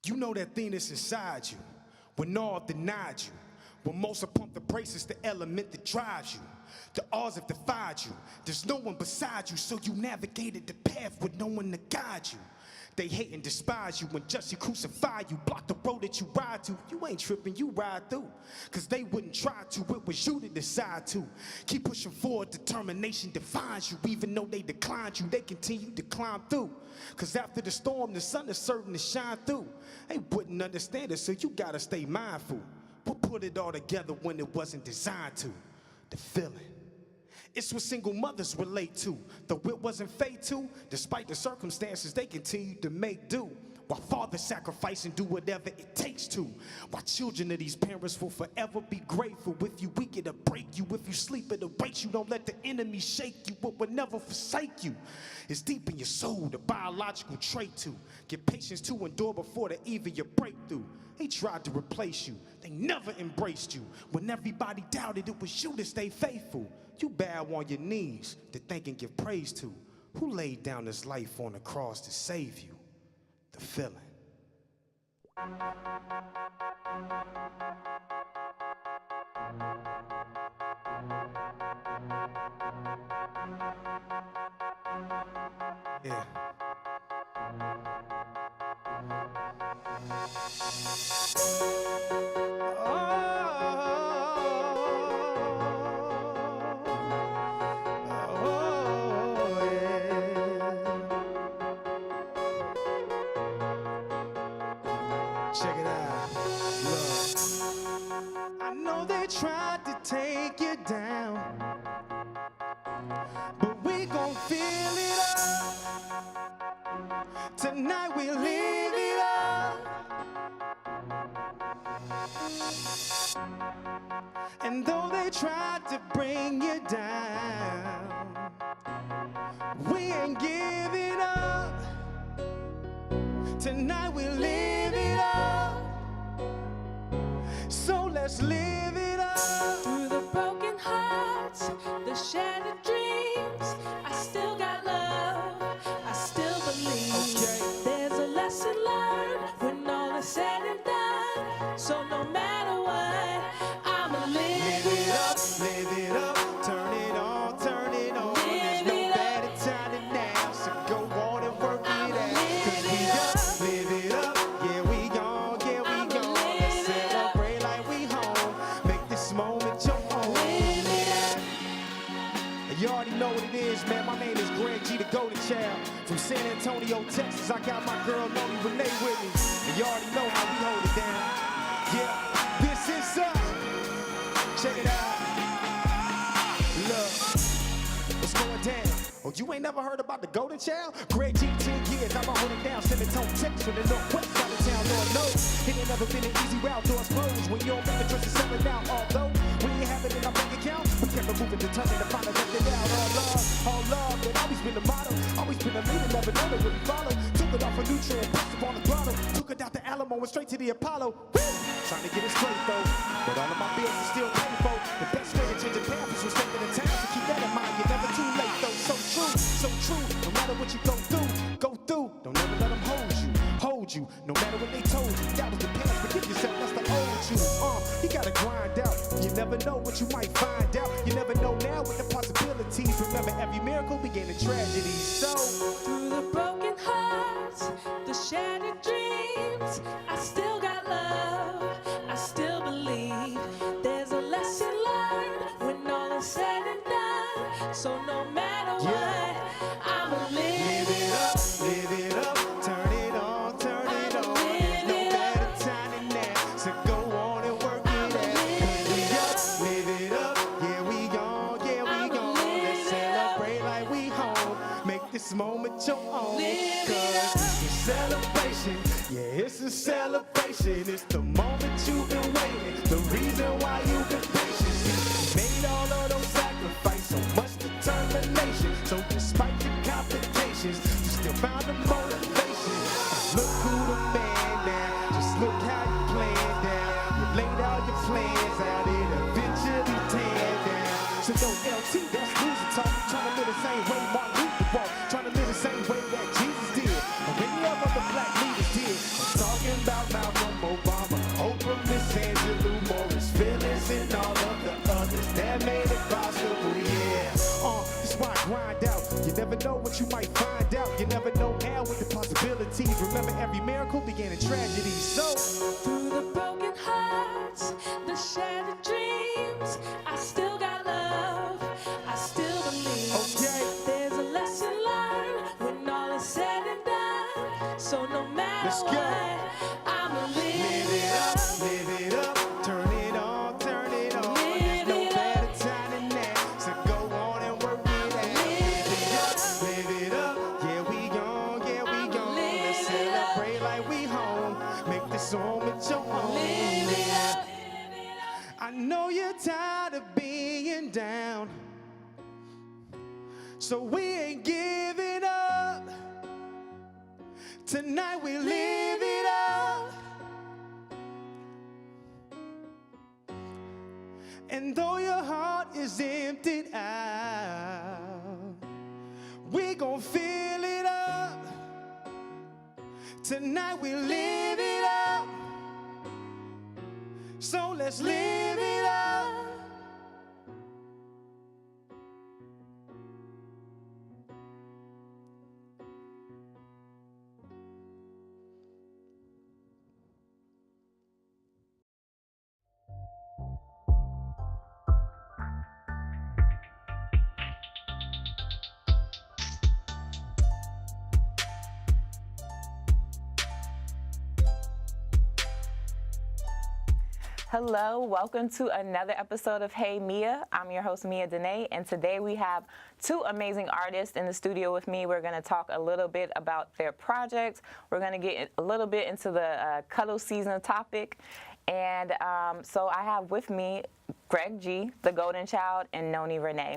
You know that thing that's inside you, when all denied you, when most have pumped the brakes, the element that drives you. The odds have defied you. There's no one beside you, so you navigated the path with no one to guide you. They hate and despise you when justly crucify you. Block the road that you ride to. You ain't tripping, you ride through. Cause they wouldn't try to, it was you to decide to. Keep pushing forward, determination defines you. Even though they declined you, they continue to climb through. Cause after the storm, the sun is certain to shine through. They wouldn't understand it, so you gotta stay mindful. But put it all together when it wasn't designed to. The feeling. It's what single mothers relate to. Though it wasn't fate to, despite the circumstances, they continue to make do. While fathers sacrifice and do whatever it takes to. While children of these parents will forever be grateful. If you weak, it'll break you. If you sleep, it'll wake you. Don't let the enemy shake you, but will never forsake you. It's deep in your soul, the biological trait to get patience to endure before the eve of your breakthrough. They tried to replace you, they never embraced you. When everybody doubted, it was you that stayed faithful. You bow on your knees to thank and give praise to who laid down his life on the cross to save you. The feeling. Yeah. Check it out, look. I know they tried to take you down, but we gon' feel it up. Tonight we live it up. And though they tried to bring you down, we ain't giving up. Tonight we live it up. So let's live it up. Through the broken hearts, the shattered dreams, I still got love, I still believe. Okay. There's a lesson learned when all is said and done. So no matter what, I'ma live it up. Live it up, turn it on, turn it on. There's no better time than now, so go on and work it out. Cause we just live it up, yeah we gon', yeah we gon'. Let's celebrate like we home, make this moment your own. You already know what it is, man. My name is Greg G, the Golden Child. From San Antonio, Texas, I got my girl Noni, Rene with me. And you already know how we hold it down. Yeah, this is up. Check it out. Look, what's going down? Oh, you ain't never heard about the Golden Child? Greg G, 10 years, I'ma hold it down. San Antonio, Texas, from the northwest side of town, Lord knows. It ain't never been an easy route, doors closed. When you don't make the choice to sell it now, although we ain't have it in our bank account, we kept it moving, determined to find a left it out. All love, that always been the motto. Always been a leader, never known to really follow. Took it off a nutrient, pressed upon the throttle. Took it out the Alamo and straight to the Apollo. Woo! Trying to get it straight though, but all of my bills are still paid for. The best way to change a path is to stay in the town. So keep that in mind, you're never too late though. So true. No matter what you go through. Don't ever let them hold you. No matter what they told you, that was the past. Forgive yourself, that's the old you. You gotta grind out. You never know what you might find out. You never know now what the possibilities. Remember, every miracle began in tragedy. So Through the broken hearts, the shattered dreams, I still got love, I still believe. There's a lesson learned when all is said and done. So no matter what, I'ma live it up. Live it up, turn it on, turn it on. There's no better time than now, so go on and work it out. We just live it up, yeah we gon'. Let's celebrate like we home, make this moment your own. Cause it's a celebration, yeah it's a celebration. It's the moment you've been waiting, the reason why you've been patient. You made all of those sacrifices, so much determination. So despite your complications, you still found the motivation. Look who the man now, just look how you playing down. You laid all your plans out, it eventually tear down. So no LT, that's loser talk. Trying to live the same way Martin Luther walked, trying to live the same way that Jesus did, or any other black leaders did. I'm talking about possibilities. Remember, every miracle began in tragedy. So, Through the broken hearts, the shattered dreams, I still got love, I still believe. okay. There's a lesson learned when all is said and done. So no matter Let's go. what, I'ma Live it up, live it up, turn it on, turn it on. There's no better time than that, so go on and work it out. Live it up, yeah we gone, Let's celebrate like we home, make this moment your home. I know you're tired of being down, so we ain't giving up. Tonight we live it up. And though your heart is emptied out, we gon' fill it up. Tonight we live it up. So let's live it up. Hello, welcome to another episode of Hey Meah. I'm your host, Meah Denee, and today we have two amazing artists in the studio with me. We're going to talk a little bit about their projects. We're going to get a little bit into the cuddle season topic. And so I have with me Greg G, the Golden Child, and Noni Rene.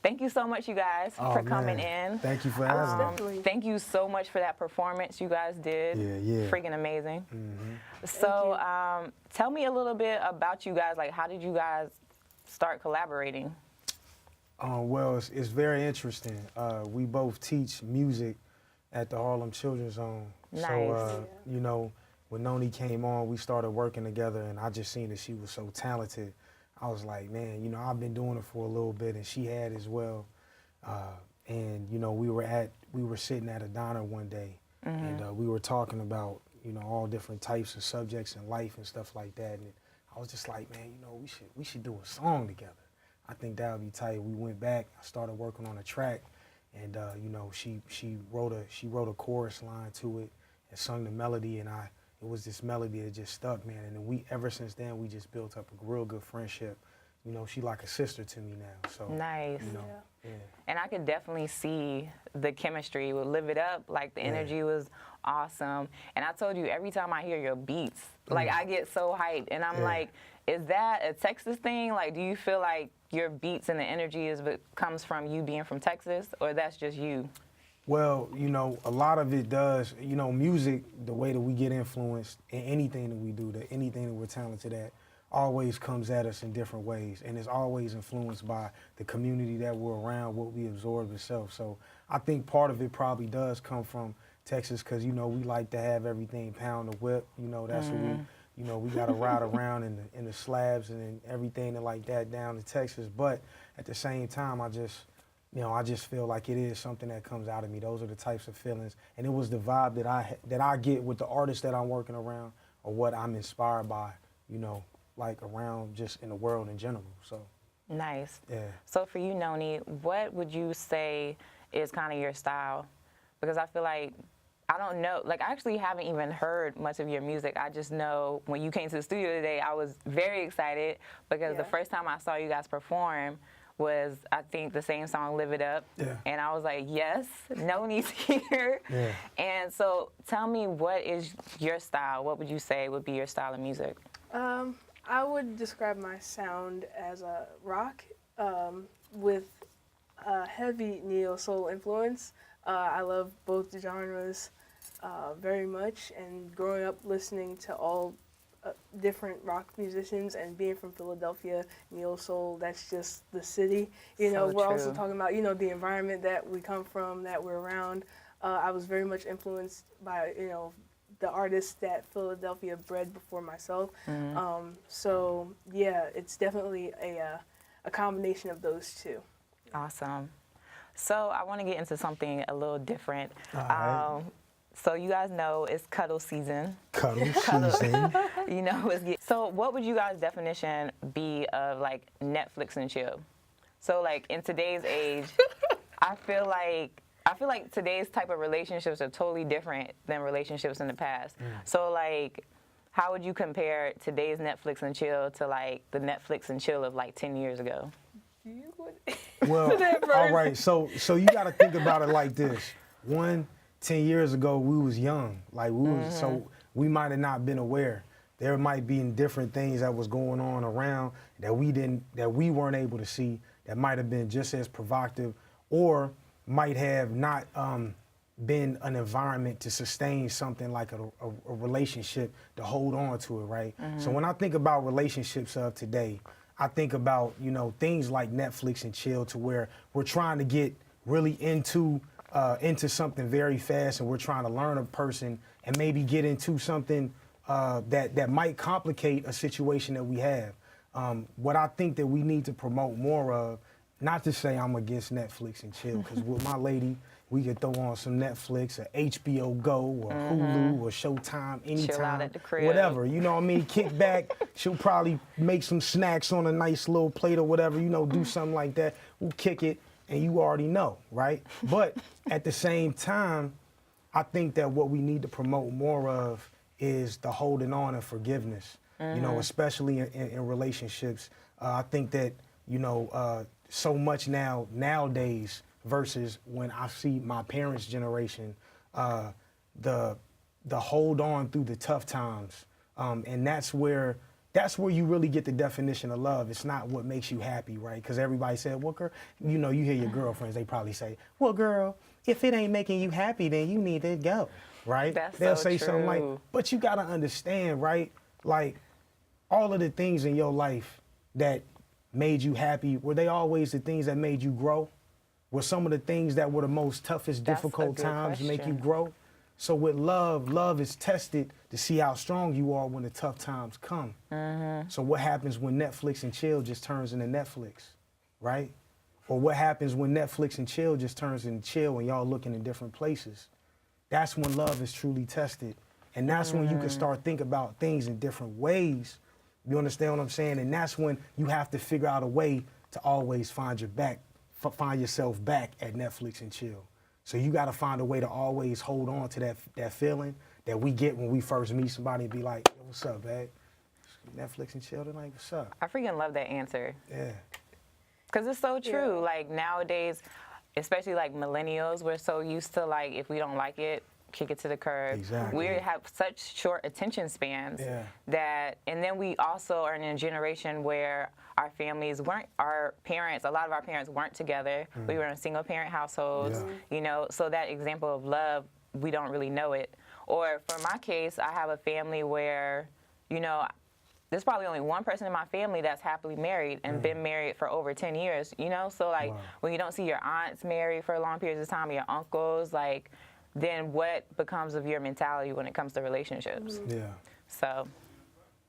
Thank you so much, you guys, for coming in. Thank you for having me. Thank you so much for that performance you guys did. Yeah. Freaking amazing. So tell me a little bit about you guys. Like, how did you guys start collaborating? Well, it's very interesting. We both teach music at the Harlem Children's Home. Nice. So, you know, when Noni came on, we started working together, and I just seen that she was so talented. I was like, man, you know, I've been doing it for a little bit, and she had as well. And you know, we were sitting at a diner one day, and we were talking about, you know, all different types of subjects in life and stuff like that. And I was just like, man, you know, we should do a song together. I think that would be tight. We went back. I started working on a track, and you know, she wrote a chorus line to it and sung the melody, and it was this melody that just stuck, man. And then ever since then, we just built up a real good friendship. You know, she like a sister to me now. So Nice. You know, yeah. And I could definitely see the chemistry with Live It Up. Like, the energy was awesome. And I told you, every time I hear your beats, like, I get so hyped. And I'm like, is that a Texas thing? Like, do you feel like your beats and the energy comes from you being from Texas, or that's just you? Well, you know, a lot of it does. You know, music, the way that we get influenced in anything that we do, anything that we're talented at, always comes at us in different ways, and it's always influenced by the community that we're around, what we absorb itself. So I think part of it probably does come from Texas, because, you know, we like to have everything pound the whip. You know, that's what we, you know, we got to ride around in the slabs and everything and like that down to Texas. But at the same time, I just feel like it is something that comes out of me. Those are the types of feelings, and it was the vibe that I get with the artists that I'm working around, or what I'm inspired by, you know, like around just in the world in general. So Nice. yeah. So for you, Noni, what would you say is kind of your style? Because I feel like, I don't know, like, I actually haven't even heard much of your music. I just know when you came to the studio today, I was very excited, because the first time I saw you guys perform was, I think, the same song, Live It Up. Yeah. And I was like, yes, Noni's here. Yeah. And so tell me, what is your style? What would you say would be your style of music? I would describe my sound as a rock with a heavy neo-soul influence. I love both genres very much, and growing up listening to all different rock musicians and being from Philadelphia, neo-soul, that's just the city. You know, we're also talking about, you know, the environment that we come from, that we're around. I was very much influenced by, you know, the artists that Philadelphia bred before myself. So yeah, it's definitely a combination of those two. Awesome. So I want to get into something a little different. So you guys know it's cuddle season. Cuddle season. You know, so what would you guys' definition be of like Netflix and chill? So like in today's age, I feel like today's type of relationships are totally different than relationships in the past. So like, how would you compare today's Netflix and chill to like the Netflix and chill of like 10 years ago? You would. Well, all right. So you got to think about it like this. 10 years ago, we was young. Like we was, so we might have not been aware. There might be different things that was going on around that we weren't able to see. That might have been just as provocative, or might have not been an environment to sustain something like a relationship to hold on to it, right? So when I think about relationships of today, I think about, you know, things like Netflix and chill, to where we're trying to get really into something very fast, and we're trying to learn a person and maybe get into something that might complicate a situation that we have. What I think that we need to promote more of, not to say I'm against Netflix and chill, because with my lady, we could throw on some Netflix or HBO Go or Hulu or Showtime anytime, Chill out at the crib. whatever. You know what I mean? Kick back. She'll probably make some snacks on a nice little plate or whatever. You know, do something like that. We'll kick it, and you already know, right? But at the same time, I think that what we need to promote more of is the holding on and forgiveness. You know, especially in relationships. I think that, you know, so much nowadays versus when I see my parents' generation, the hold on through the tough times, and that's where you really get the definition of love. It's not what makes you happy, right? Because everybody said, well, girl, you know, you hear your girlfriends, they probably say, well, girl, if it ain't making you happy, then you need to go, right? They'll say something like, but you gotta understand, right? Like, all of the things in your life that made you happy, were they always the things that made you grow? Were some of the things that were the most toughest, difficult times make you grow? So with love is tested to see how strong you are when the tough times come. So what happens when Netflix and chill just turns into Netflix, right? Or what happens when Netflix and chill just turns into chill and y'all looking in different places? That's when love is truly tested. And that's when you can start thinking about things in different ways. You understand what I'm saying? And that's when you have to figure out a way to always find yourself back at Netflix and chill. So you got to find a way to always hold on to that feeling that we get when we first meet somebody and be like, yo, what's up, babe? Netflix and chill tonight, what's up? I freaking love that answer. Yeah. Because it's so true. Like nowadays, especially like millennials, we're so used to like, if we don't like it, kick it to the curb. Exactly. We have such short attention spans that, and then we also are in a generation where our families weren't, a lot of our parents weren't together. We were in single parent households, you know, so that example of love, we don't really know it. Or for my case, I have a family where, you know, there's probably only one person in my family that's happily married and been married for over 10 years, you know? So like when you don't see your aunts married for long periods of time, your uncles, like, then what becomes of your mentality when it comes to relationships? Yeah. So,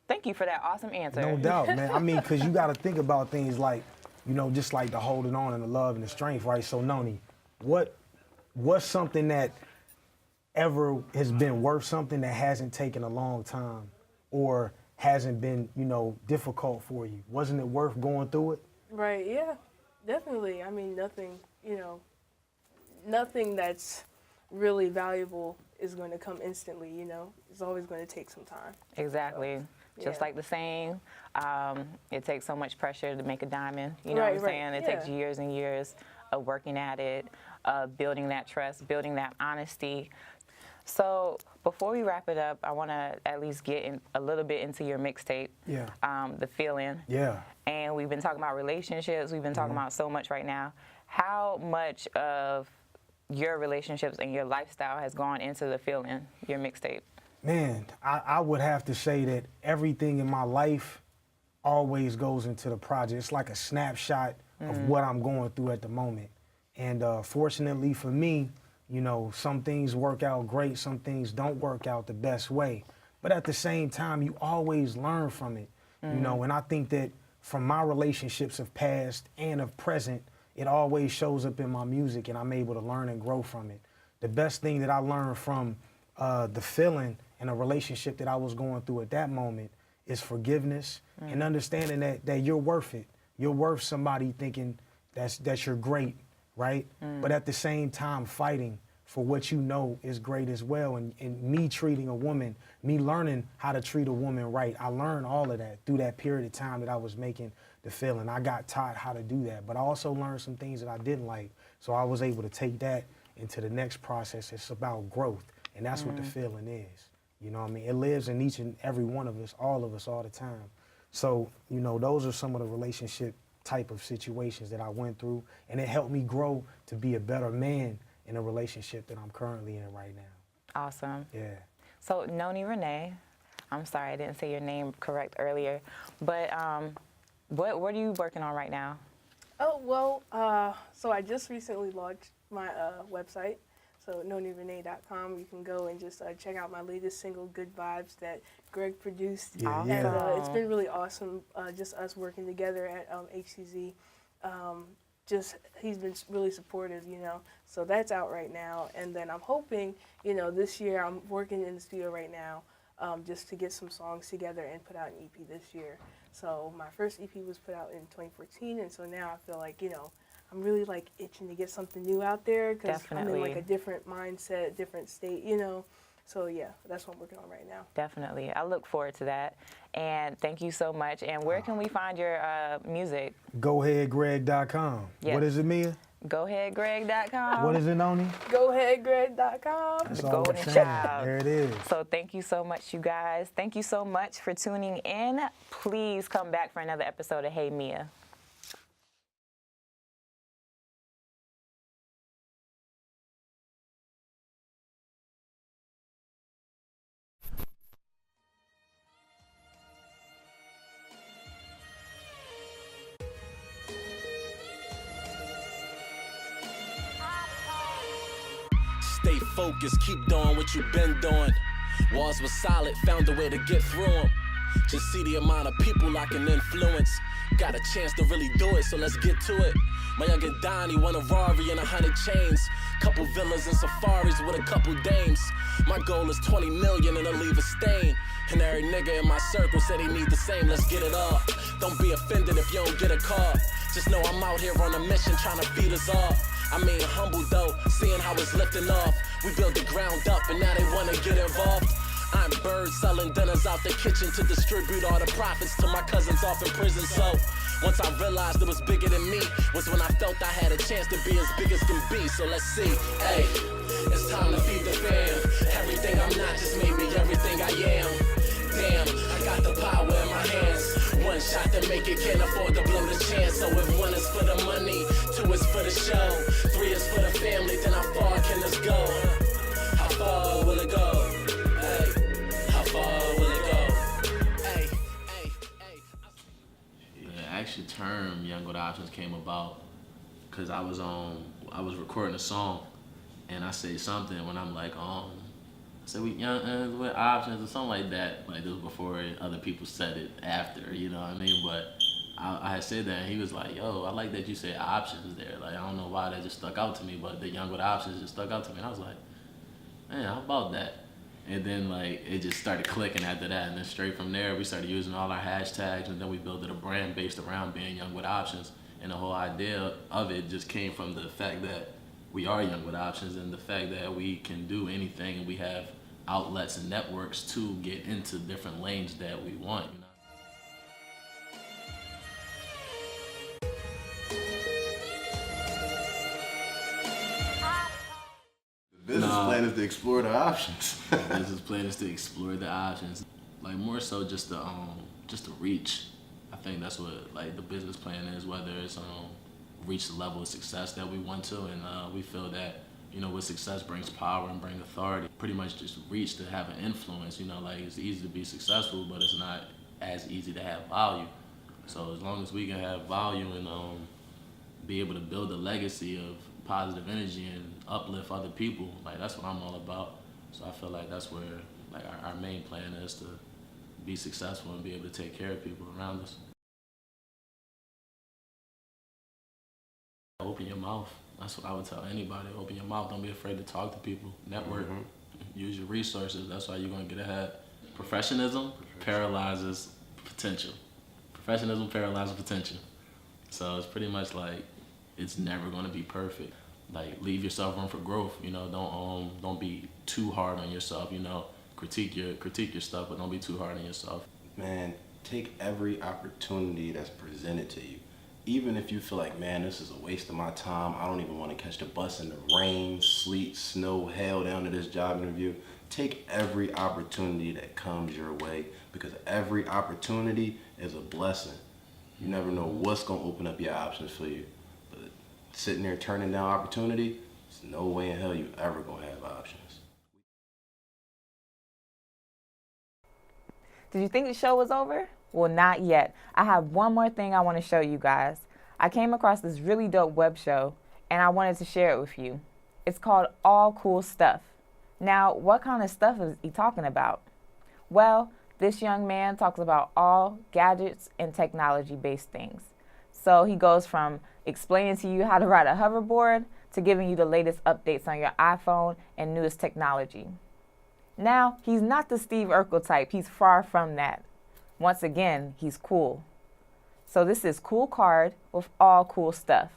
thank you for that awesome answer. No doubt, man. I mean, because you got to think about things like, you know, just like the holding on and the love and the strength, right? So, Noni, what's something that ever has been worth something that hasn't taken a long time or hasn't been, you know, difficult for you? Wasn't it worth going through it? Right, yeah, definitely. I mean, nothing, you know, nothing that's really valuable is going to come instantly, you know. It's always going to take some time. Exactly. So, just like the saying, it takes so much pressure to make a diamond. You know what I'm saying? It takes years and years of working at it, building that trust, building that honesty. So before we wrap it up, I want to at least get a little bit into your mixtape, The Feeling. Yeah. And we've been talking about relationships. We've been talking about so much right now. How much of your relationships and your lifestyle has gone into The Feeling, your mixtape? Man, I would have to say that everything in my life always goes into the project. It's like a snapshot of what I'm going through at the moment. And fortunately for me, you know, some things work out great, some things don't work out the best way. But at the same time, you always learn from it, you know, and I think that from my relationships of past and of present, it always shows up in my music and I'm able to learn and grow from it. The best thing that I learned from the feeling in a relationship that I was going through at that moment is forgiveness and understanding that you're worth it. You're worth somebody thinking that you're great, right? But at the same time fighting for what you know is great as well. And me treating a woman, me learning how to treat a woman right, I learned all of that through that period of time that I was making the feeling. I got taught how to do that, but I also learned some things that I didn't like. So I was able to take that into the next process. It's about growth, and that's what the feeling is. You know what I mean? It lives in each and every one of us, all the time. So, you know, those are some of the relationship type of situations that I went through, and it helped me grow to be a better man in a relationship that I'm currently in right now. Awesome. Yeah. So Noni Rene, I'm sorry I didn't say your name correct earlier, but what are you working on right now? Oh, well, so I just recently launched my website, so nonirene.com. You can go and just check out my latest single, Good Vibes, that Greg produced. Yeah, Awesome. And it's been really awesome, just us working together at HCZ. He's been really supportive, you know, so that's out right now. And then I'm hoping, you know, this year I'm working in the studio right now just to get some songs together and put out an EP this year. So my first EP was put out in 2014, and so now I feel like, you know, I'm really like itching to get something new out there because I'm in like a different mindset, different state, you know. So yeah, that's what I'm working on right now. Definitely. I look forward to that. And thank you so much. And where can we find your music? GoAheadGreg.com. Yes. What is it, Meah? GoAheadGreg.com. What is it, Noni? GoAheadGreg.com. That's The all we're Golden saying. Child. There it is. So thank you so much, you guys. Thank you so much for tuning in. Please come back for another episode of Hey Meah. Stay focused, keep doing what you've been doing. Walls were solid, found a way to get through them. Just see the amount of people I can influence. Got a chance to really do it, so let's get to it. My younger Donnie won a Rari and 100 chains. Couple villas and safaris with a couple dames. My goal is 20 million and to leave a stain. And every nigga in my circle said he need the same, let's get it up. Don't be offended if you don't get a call. Just know I'm out here on a mission trying to feed us all. I mean humble though, seeing how it's lifting off. We built the ground up and now they wanna get involved. I'm bird selling dinners out the kitchen to distribute all the profits to my cousins off in prison. So once I realized it was bigger than me was when I felt I had a chance to be as big as can be. So let's see, hey, it's time to feed the fam. Everything I'm not just made me everything I am. Damn, I got the power in my hands. One shot to make it, can't afford to blow the chance. So if one is for the money, two is for the show, three is for the family, then how far can this go? How far will it go? Hey, how far will it go? Hey, hey, hey. The actual term Young with Options came about because I was recording a song and I say something when I'm like, I said we young with options or something like that. Like this was before other people said it after, you know what I mean? But I had said that and he was like, yo, I like that you said options there. Like I don't know why that just stuck out to me, but the Young with Options just stuck out to me. And I was like, man, how about that? And then like it just started clicking after that, and then straight from there we started using all our hashtags, and then we built a brand based around being young with options. And the whole idea of it just came from the fact that we are young with options, and the fact that we can do anything, and we have outlets and networks to get into different lanes that we want. You know? Business plan is to explore the options. Business plan is to explore the options, like more so just to reach. I think that's what like the business plan is, whether it's reach the level of success that we want to, and we feel that with success brings power and brings authority. Pretty much just reach to have an influence. Like it's easy to be successful, but it's not as easy to have value. So as long as we can have value and be able to build a legacy of positive energy and uplift other people, like that's what I'm all about. So I feel like that's where like our main plan is, to be successful and be able to take care of people around us. Open your mouth. That's what I would tell anybody. Open your mouth. Don't be afraid to talk to people. Network. use your resources. That's why you're gonna get ahead. Professionalism paralyzes potential. Professionalism paralyzes potential. So it's pretty much like it's never gonna be perfect. Like leave yourself room for growth. You know, don't be too hard on yourself. You know, critique your stuff, but don't be too hard on yourself. Man, take every opportunity that's presented to you. Even if you feel like, man, this is a waste of my time, I don't even want to catch the bus in the rain, sleet, snow, hail down to this job interview. Take every opportunity that comes your way, because every opportunity is a blessing. You never know what's going to open up your options for you. But sitting there turning down opportunity, there's no way in hell you ever going to have options. Did you think the show was over? Well, not yet. I have one more thing I want to show you guys. I came across this really dope web show, and I wanted to share it with you. It's called All Kool Stuff. Now, what kind of stuff is he talking about? Well, this young man talks about all gadgets and technology-based things. So he goes from explaining to you how to ride a hoverboard to giving you the latest updates on your iPhone and newest technology. Now, he's not the Steve Urkel type. He's far from that. Once again, he's cool. So this is Kool Kard with All Kool Stuff.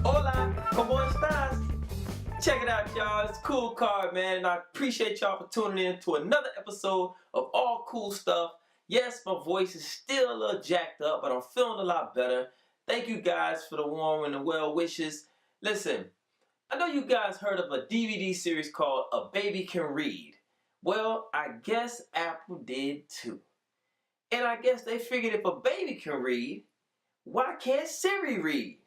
Hola, ¿cómo estás? Check it out, y'all. It's Kool Kard, man, and I appreciate y'all for tuning in to another episode of All Kool Stuff. Yes, my voice is still a little jacked up, but I'm feeling a lot better. Thank you guys for the warm and the well wishes. Listen, I know you guys heard of a DVD series called A Baby Can Read. Well, I guess Apple did too. And I guess they figured if a baby can read, why can't Siri read?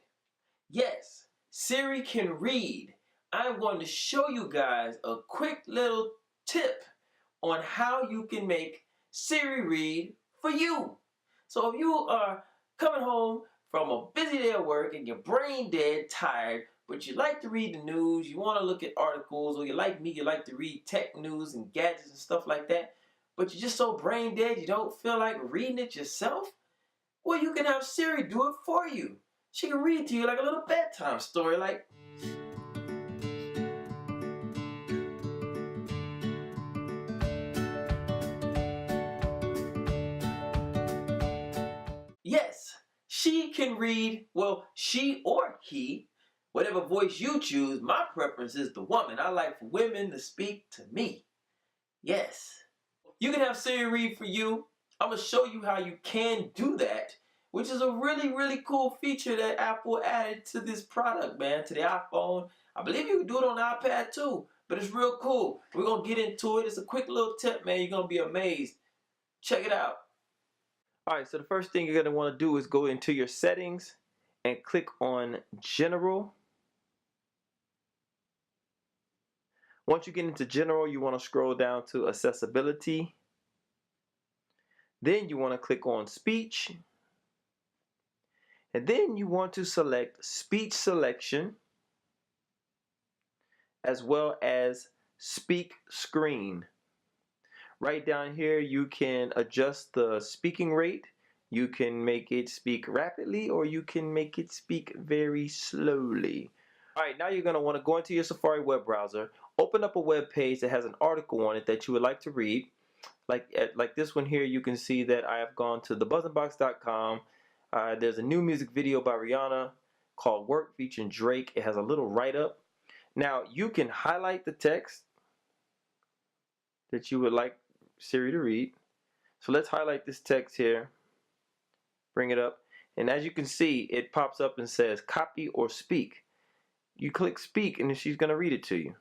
Yes, Siri can read. I'm going to show you guys a quick little tip on how you can make Siri read for you. So if you are coming home from a busy day at work and you're brain dead tired, but you like to read the news, you want to look at articles, or you like me, you like to read tech news and gadgets and stuff like that, but you're just so brain dead you don't feel like reading it yourself, well, you can have Siri do it for you. She can read to you like a little bedtime story, like, yes, she can read, well, she or he, whatever voice you choose. My preference is the woman. I like for women to speak to me. Yes. You can have Siri read for you. I'm going to show you how you can do that, which is a really, really cool feature that Apple added to this product, man, to the iPhone. I believe you can do it on the iPad too, but it's real cool. We're going to get into it. It's a quick little tip, man. You're going to be amazed. Check it out. All right, so the first thing you're going to want to do is go into your settings and click on General. Once you get into General, you want to scroll down to Accessibility. Then you want to click on Speech. And then you want to select Speech Selection, as well as Speak Screen. Right down here, you can adjust the speaking rate. You can make it speak rapidly, or you can make it speak very slowly. All right, now you're going to want to go into your Safari web browser, open up a web page that has an article on it that you would like to read. Like this one here, you can see that I have gone to thebuzzingbox.com. There's a new music video by Rihanna called Work featuring Drake. It has a little write-up. Now, you can highlight the text that you would like Siri to read. So let's highlight this text here, bring it up, and as you can see, it pops up and says copy or speak. You click speak and she's going to read it to you.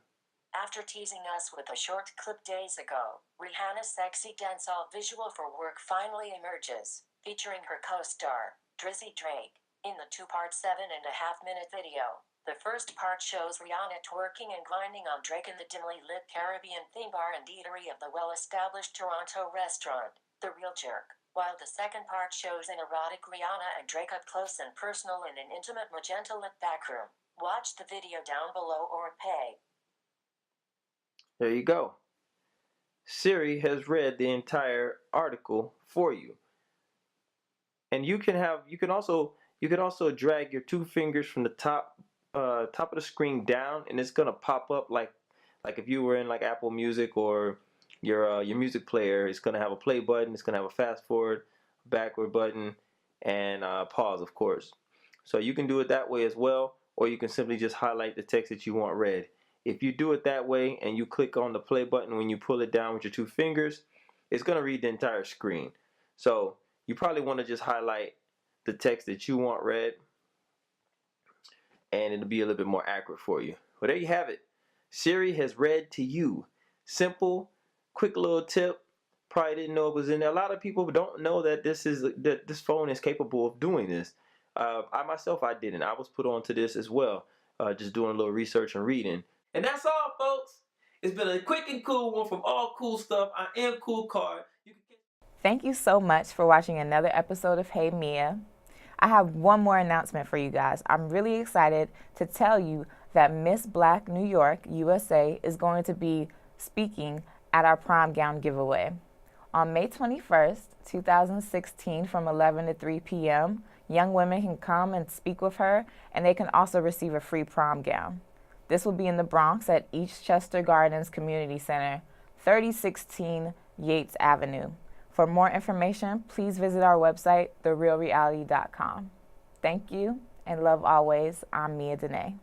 After teasing us with a short clip days ago, Rihanna's sexy dancehall visual for Work finally emerges, featuring her co-star, Drizzy Drake, in the two-part 7.5-minute video. The first part shows Rihanna twerking and grinding on Drake in the dimly lit Caribbean theme bar and eatery of the well-established Toronto restaurant, The Real Jerk, while the second part shows an erotic Rihanna and Drake up close and personal in an intimate magenta-lit backroom. Watch the video down below or pay. There you go. Siri has read the entire article for you. And you can also drag your 2 fingers from the top of the screen down, and it's gonna pop up like if you were in like Apple Music or your music player. It's gonna have a play button, it's gonna have a fast forward, backward button, and pause, of course. So you can do it that way as well, or you can simply just highlight the text that you want read. If you do it that way and you click on the play button when you pull it down with your 2 fingers, it's gonna read the entire screen. So you probably want to just highlight the text that you want read, and it'll be a little bit more accurate for you. Well, there you have it. Siri has read to you. Simple, quick little tip. Probably didn't know it was in there. A lot of people don't know that this phone is capable of doing this. I myself, I didn't. I was put onto this as well, just doing a little research and reading. And that's all, folks. It's been a quick and cool one from All Kool Stuff. I am Kool Kard. Thank you so much for watching another episode of Hey Meah. I have one more announcement for you guys. I'm really excited to tell you that Miss Black New York, USA is going to be speaking at our prom gown giveaway. On May 21st, 2016 from 11 to 3 p.m., young women can come and speak with her, and they can also receive a free prom gown. This will be in the Bronx at Eastchester Gardens Community Center, 3016 Yates Avenue. For more information, please visit our website, therealreality.com. Thank you, and love always. I'm Meah Denee.